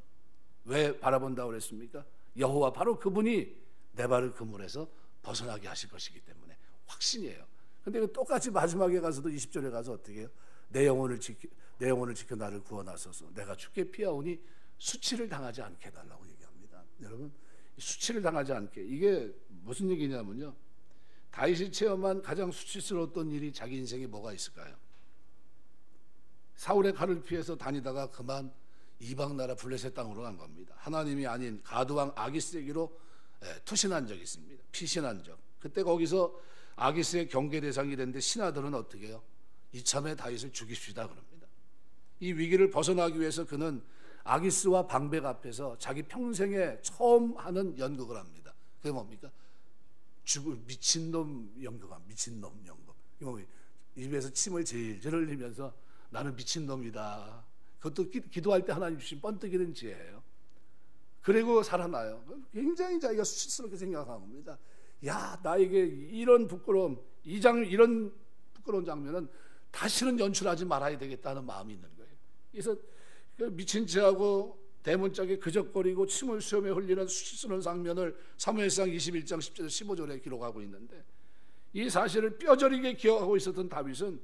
왜 바라본다고 그랬습니까? 여호와 바로 그분이 내 발을 그물에서 벗어나게 하실 것이기 때문에 확신이에요. 근데 똑같이 마지막에 가서도 20절에 가서 어떻게 해요? 내 영혼을 지켜 나를 구원하소서. 내가 주께 피하오니 수치를 당하지 않게 해달라고 얘기합니다. 여러분 수치를 당하지 않게 이게 무슨 얘기냐면요. 다윗이 체험한 가장 수치스러웠던 일이 자기 인생에 뭐가 있을까요? 사울의 칼을 피해서 다니다가 그만 이방 나라 블레셋 땅으로 간 겁니다. 하나님이 아닌 가드왕 아기스에게로 투신한 적이 있습니다. 피신한 적. 그때 거기서 아기스의 경계 대상이 됐는데 신하들은 어떻게 해요? 이참에 다윗을 죽입시다 그럽니다. 이 위기를 벗어나기 위해서 그는 아기스와 방백 앞에서 자기 평생에 처음 하는 연극을 합니다. 그게 뭡니까? 죽을 미친놈 연극함. 미친놈 연극. 입에서 침을 질질 흘리면서 나는 미친놈이다. 그것도 기도할 때 하나님 주신 번뜩이는 지혜예요. 그리고 살아나요. 굉장히 자기가 수치스럽게 생각한 겁니다. 야, 나에게 이런 부끄러움, 이런 부끄러운 장면은 다시는 연출하지 말아야 되겠다는 마음이 있는 거예요. 그래서 미친 체하고 대문짝에 그적거리고 침을 수염에 흘리는 수치스러운 장면을 사무엘상 21장 10절 15절에 기록하고 있는데 이 사실을 뼈저리게 기억하고 있었던 다윗은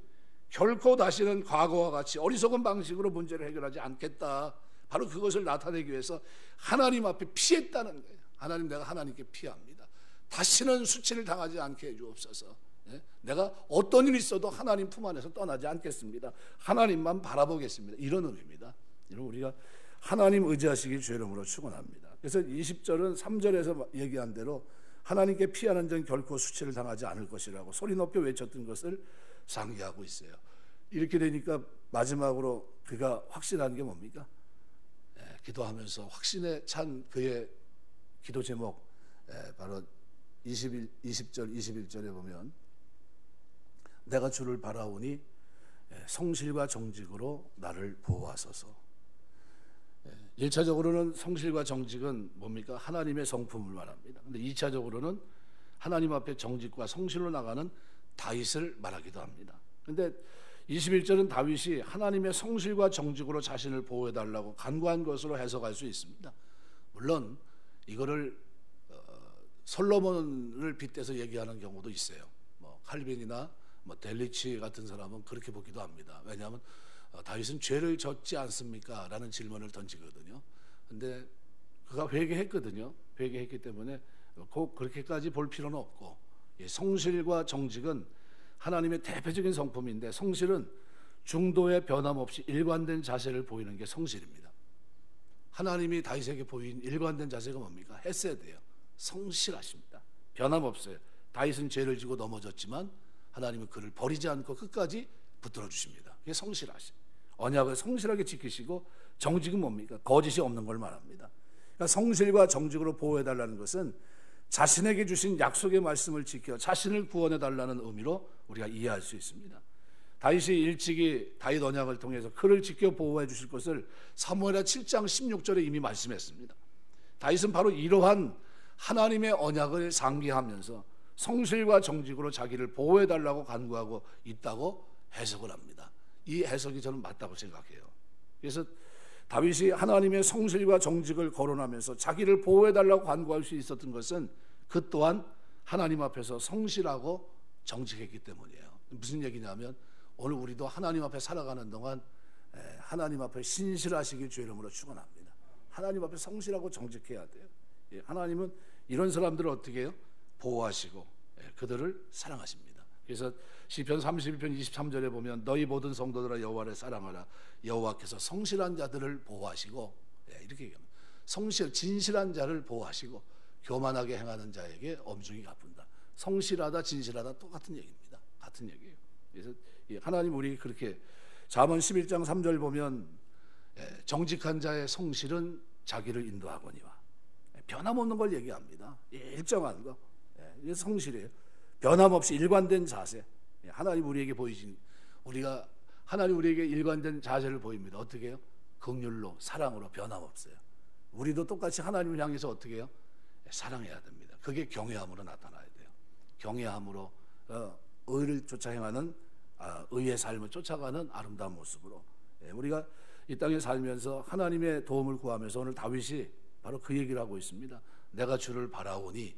결코 다시는 과거와 같이 어리석은 방식으로 문제를 해결하지 않겠다. 바로 그것을 나타내기 위해서 하나님 앞에 피했다는 거예요. 하나님 내가 하나님께 피합니다. 다시는 수치를 당하지 않게 해주옵소서. 예? 내가 어떤 일이 있어도 하나님 품 안에서 떠나지 않겠습니다. 하나님만 바라보겠습니다. 이런 의미입니다. 이런 우리가 하나님 의지하시기 주의 이름으로 축원합니다. 그래서 20절은 3절에서 얘기한 대로 하나님께 피하는 자는 결코 수치를 당하지 않을 것이라고 소리 높여 외쳤던 것을 상기하고 있어요. 이렇게 되니까 마지막으로 그가 확신하는 게 뭡니까? 기도하면서 확신에 찬 그의 기도 제목, 바로 20절 21절에 보면 내가 주를 바라오니 성실과 정직으로 나를 보호하소서. 1차적으로는 성실과 정직은 뭡니까? 하나님의 성품을 말합니다. 근데 2차적으로는 하나님 앞에 정직과 성실로 나가는 다윗을 말하기도 합니다. 근데 21절은 다윗이 하나님의 성실과 정직으로 자신을 보호해달라고 간구한 것으로 해석할 수 있습니다. 물론 이거를 솔로몬을 빗대서 얘기하는 경우도 있어요. 뭐 칼빈이나 뭐 델리치 같은 사람은 그렇게 보기도 합니다. 왜냐하면 다윗은 죄를 졌지 않습니까? 라는 질문을 던지거든요. 근데 그가 회개했거든요. 회개했기 때문에 꼭 그렇게까지 볼 필요는 없고, 성실과 정직은 하나님의 대표적인 성품인데, 성실은 중도의 변함없이 일관된 자세를 보이는 게 성실입니다. 하나님이 다윗에게 보인 일관된 자세가 뭡니까? 헤세드예요. 성실하십니다. 변함없어요. 다윗은 죄를 지고 넘어졌지만 하나님은 그를 버리지 않고 끝까지 붙들어 주십니다. 이게 성실하심. 언약을 성실하게 지키시고, 정직은 뭡니까? 거짓이 없는 걸 말합니다. 그러니까 성실과 정직으로 보호해달라는 것은 자신에게 주신 약속의 말씀을 지켜 자신을 구원해달라는 의미로 우리가 이해할 수 있습니다. 다윗이 일찍이 다윗 언약을 통해서 그를 지켜 보호해 주실 것을 사무엘하 7장 16절에 이미 말씀했습니다. 다윗은 바로 이러한 하나님의 언약을 상기하면서 성실과 정직으로 자기를 보호해달라고 간구하고 있다고 해석을 합니다. 이 해석이 저는 맞다고 생각해요. 그래서 다윗이 하나님의 성실과 정직을 거론하면서 자기를 보호해달라고 간구할 수 있었던 것은 그 또한 하나님 앞에서 성실하고 정직했기 때문이에요. 무슨 얘기냐면 오늘 우리도 하나님 앞에 살아가는 동안 하나님 앞에 신실하시길 주의 이름으로 축원합니다. 하나님 앞에 성실하고 정직해야 돼요. 하나님은 이런 사람들을 어떻게 해요? 보호하시고 그들을 사랑하십니다. 그래서 시편 31편 23절에 보면 너희 모든 성도들아 여호와를 사랑하라. 여호와께서 성실한 자들을 보호하시고, 이렇게 얘기합니다. 성실, 진실한 자를 보호하시고 교만하게 행하는 자에게 엄중히 갚는다. 성실하다, 진실하다 똑같은 얘기입니다. 같은 얘기예요. 그래서 하나님 우리 그렇게 잠언 11장 3절 보면 정직한 자의 성실은 자기를 인도하거니와, 변함없는 걸 얘기합니다. 일정한 거. 이게 성실이에요. 변함없이 일관된 자세. 하나님 우리에게 보이신, 우리가 하나님 우리에게 일관된 자세를 보입니다. 어떻게 해요? 긍휼로, 사랑으로 변함없어요. 우리도 똑같이 하나님을 향해서 어떻게 해요? 사랑해야 됩니다. 그게 경외함으로 나타나야 돼요. 경외함으로 의를 쫓아 행하는, 의의 삶을 쫓아가는 아름다운 모습으로 우리가 이 땅에 살면서 하나님의 도움을 구하면서 오늘 다윗이 바로 그 얘기를 하고 있습니다. 내가 주를 바라오니,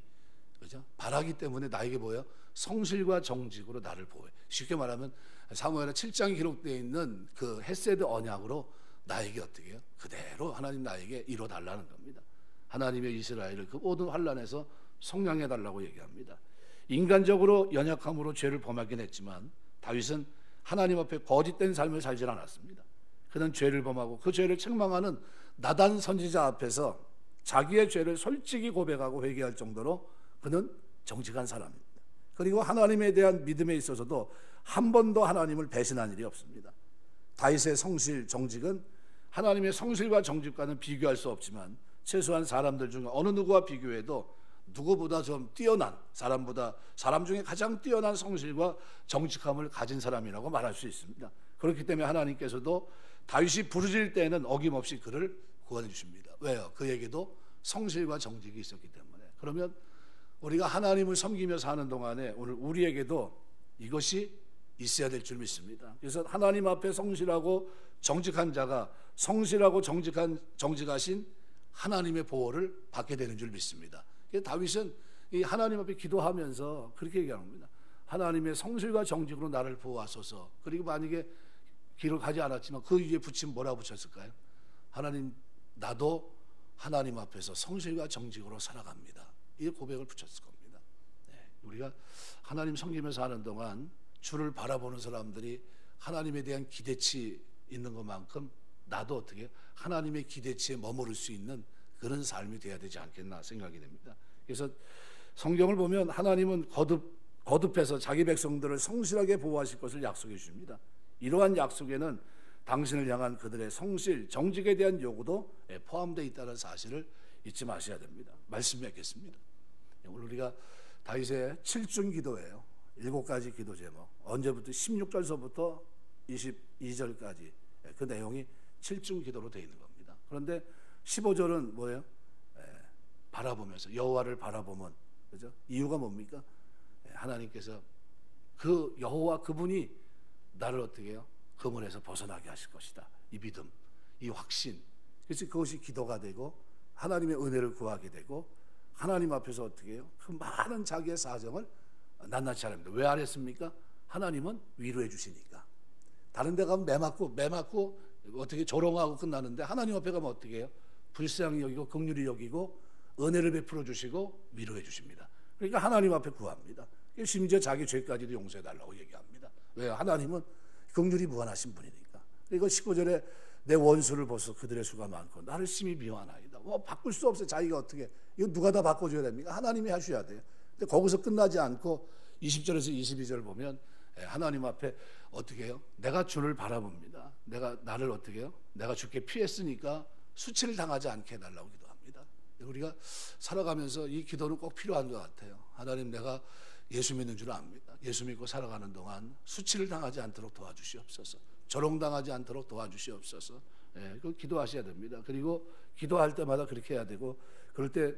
그죠? 바라기 때문에 나에게 뭐예요? 성실과 정직으로 나를 보호해. 쉽게 말하면 사무엘하 7장에 기록되어 있는 그 헤세드 언약으로 나에게 어떻게 해요? 그대로 하나님 나에게 이뤄달라는 겁니다. 하나님의 이스라엘을 그 모든 환난에서 성량해달라고 얘기합니다. 인간적으로 연약함으로 죄를 범하긴 했지만 다윗은 하나님 앞에 거짓된 삶을 살지 않았습니다. 그는 죄를 범하고 그 죄를 책망하는 나단 선지자 앞에서 자기의 죄를 솔직히 고백하고 회개할 정도로 그는 정직한 사람입니다. 그리고 하나님에 대한 믿음에 있어서도 한 번도 하나님을 배신한 일이 없습니다. 다윗의 성실, 정직은 하나님의 성실과 정직과는 비교할 수 없지만 최소한 사람들 중에 어느 누구와 비교해도 누구보다 좀 뛰어난, 사람 중에 가장 뛰어난 성실과 정직함을 가진 사람이라고 말할 수 있습니다. 그렇기 때문에 하나님께서도 다윗이 부르짖을 때에는 어김없이 그를 구원해 주십니다. 왜요? 그에게도 성실과 정직이 있었기 때문에. 그러면 우리가 하나님을 섬기며 사는 동안에 오늘 우리에게도 이것이 있어야 될 줄 믿습니다. 그래서 하나님 앞에 성실하고 정직한 자가 성실하고 정직하신 하나님의 보호를 받게 되는 줄 믿습니다. 다윗은 이 하나님 앞에 기도하면서 그렇게 얘기합니다. 하나님의 성실과 정직으로 나를 보호하소서. 그리고 만약에 기록하지 않았지만 그 위에 붙이면 뭐라고 붙였을까요? 하나님, 나도 하나님 앞에서 성실과 정직으로 살아갑니다. 이 고백을 붙였을 겁니다. 우리가 하나님 섬기면서 하는 동안 주를 바라보는 사람들이 하나님에 대한 기대치 있는 것만큼 나도 어떻게 하나님의 기대치에 머무를 수 있는 그런 삶이 돼야 되지 않겠나 생각이 됩니다. 그래서 성경을 보면 하나님은 거듭해서 자기 백성들을 성실하게 보호하실 것을 약속해 주십니다. 이러한 약속에는 당신을 향한 그들의 성실, 정직에 대한 요구도 포함되어 있다는 사실을 잊지 마셔야 됩니다. 말씀 맺겠습니다. 오늘 우리가 다윗의 7중 기도예요. 7가지 기도 제목. 언제부터 16절서부터 22절까지 그 내용이 7중 기도로 되어 있는 겁니다. 그런데 15절은 뭐예요? 바라보면서 여호와를 바라보면, 그죠? 이유가 뭡니까? 하나님께서 그 여호와 그분이 나를 어떻게 해요? 그물에서 벗어나게 하실 것이다. 이 믿음, 이 확신. 그래서 그것이 기도가 되고 하나님의 은혜를 구하게 되고 하나님 앞에서 어떻게 해요? 그 많은 자기의 사정을 낱낱이 하랍니다. 왜 안 했습니까? 하나님은 위로해 주시니까. 다른 데 가면 매맞고 어떻게 조롱하고 끝나는데 하나님 앞에 가면 어떻게 해요? 불쌍히 여기고 긍휼히 여기고 은혜를 베풀어 주시고 위로해 주십니다. 그러니까 하나님 앞에 구합니다. 심지어 자기 죄까지도 용서해 달라고 얘기합니다. 왜요? 하나님은 긍휼이 무한하신 분이니까. 그리고 19절에 내 원수를 벗어 그들의 수가 많고 나를 심히 미워하나이다. 바꿀 수 없어요. 자기가 어떻게. 이거 누가 다 바꿔줘야 됩니까? 하나님이 하셔야 돼요. 근데 거기서 끝나지 않고 20절에서 22절 보면 하나님 앞에 어떻게 해요? 내가 주를 바라봅니다. 나를 어떻게 해요? 내가 주께 피했으니까 수치를 당하지 않게 해달라고 기도합니다. 우리가 살아가면서 이 기도는 꼭 필요한 것 같아요. 하나님, 내가 예수 믿는 줄 압니다. 예수 믿고 살아가는 동안 수치를 당하지 않도록 도와주시옵소서. 조롱당하지 않도록 도와주시옵소서. 그 기도하셔야 됩니다. 그리고 기도할 때마다 그렇게 해야 되고, 그럴 때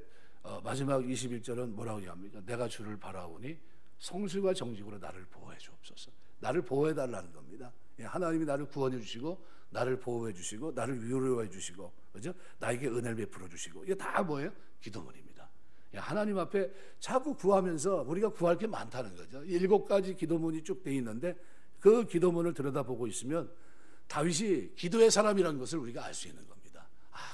마지막 21절은 뭐라고 얘기합니까? 내가 주를 바라오니 성실과 정직으로 나를 보호해 주옵소서. 나를 보호해 달라는 겁니다. 하나님이 나를 구원해 주시고 나를 보호해 주시고 나를 위로해 주시고, 그죠? 나에게 은혜를 베풀어 주시고, 이게 다 뭐예요? 기도문입니다. 하나님 앞에 자꾸 구하면서 우리가 구할 게 많다는 거죠. 7가지 기도문이 쭉 돼 있는데 그 기도문을 들여다보고 있으면 다윗이 기도의 사람이라는 것을 우리가 알 수 있는 겁니다.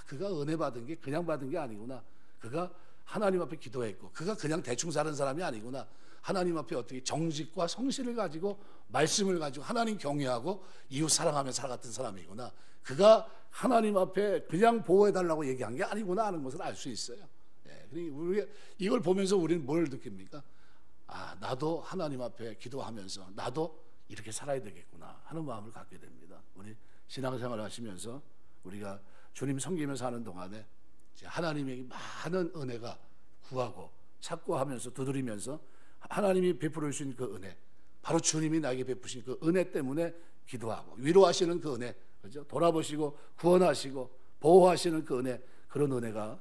그가 은혜 받은 게 그냥 받은 게 아니구나. 그가 하나님 앞에 기도했고 그가 그냥 대충 사는 사람이 아니구나. 하나님 앞에 어떻게 정직과 성실을 가지고 말씀을 가지고 하나님 경외하고 이웃 사랑하며 살아갔던 사람이구나. 그가 하나님 앞에 그냥 보호해달라고 얘기한 게 아니구나 하는 것을 알 수 있어요. 우리가 이걸 보면서 우리는 뭘 느낍니까? 나도 하나님 앞에 기도하면서 나도 이렇게 살아야 되겠구나 하는 마음을 갖게 됩니다. 우리 신앙생활을 하시면서 우리가 주님 섬기면서 하는 동안에 하나님에게 많은 은혜가 구하고 찾고 하면서 두드리면서 하나님이 베풀어 주신 그 은혜, 바로 주님이 나에게 베푸신 그 은혜 때문에 기도하고 위로하시는 그 은혜, 그죠? 돌아보시고 구원하시고 보호하시는 그 은혜, 그런 은혜가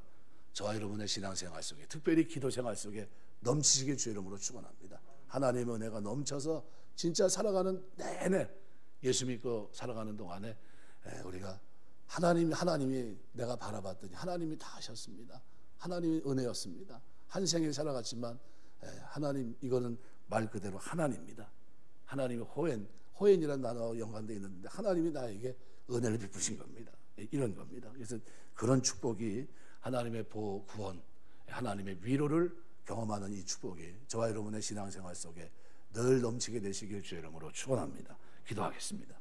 저와 여러분의 신앙생활 속에, 특별히 기도생활 속에 넘치시길 주 이름으로 축원합니다. 하나님의 은혜가 넘쳐서 진짜 살아가는 내내 예수 믿고 살아가는 동안에 우리가 하나님이 내가 바라봤더니 하나님이 다 하셨습니다. 하나님의 은혜였습니다. 한 생을 살아갔지만 하나님, 이거는 말 그대로 하나님입니다. 하나님의 호엔이라는 단어와 연관되어 있는데 하나님이 나에게 은혜를 베푸신 겁니다. 이런 겁니다. 그래서 그런 축복이 하나님의 보호, 구원, 하나님의 위로를 경험하는 이 축복이 저와 여러분의 신앙생활 속에 늘 넘치게 되시길 주의 이름으로 축원합니다. 기도하겠습니다.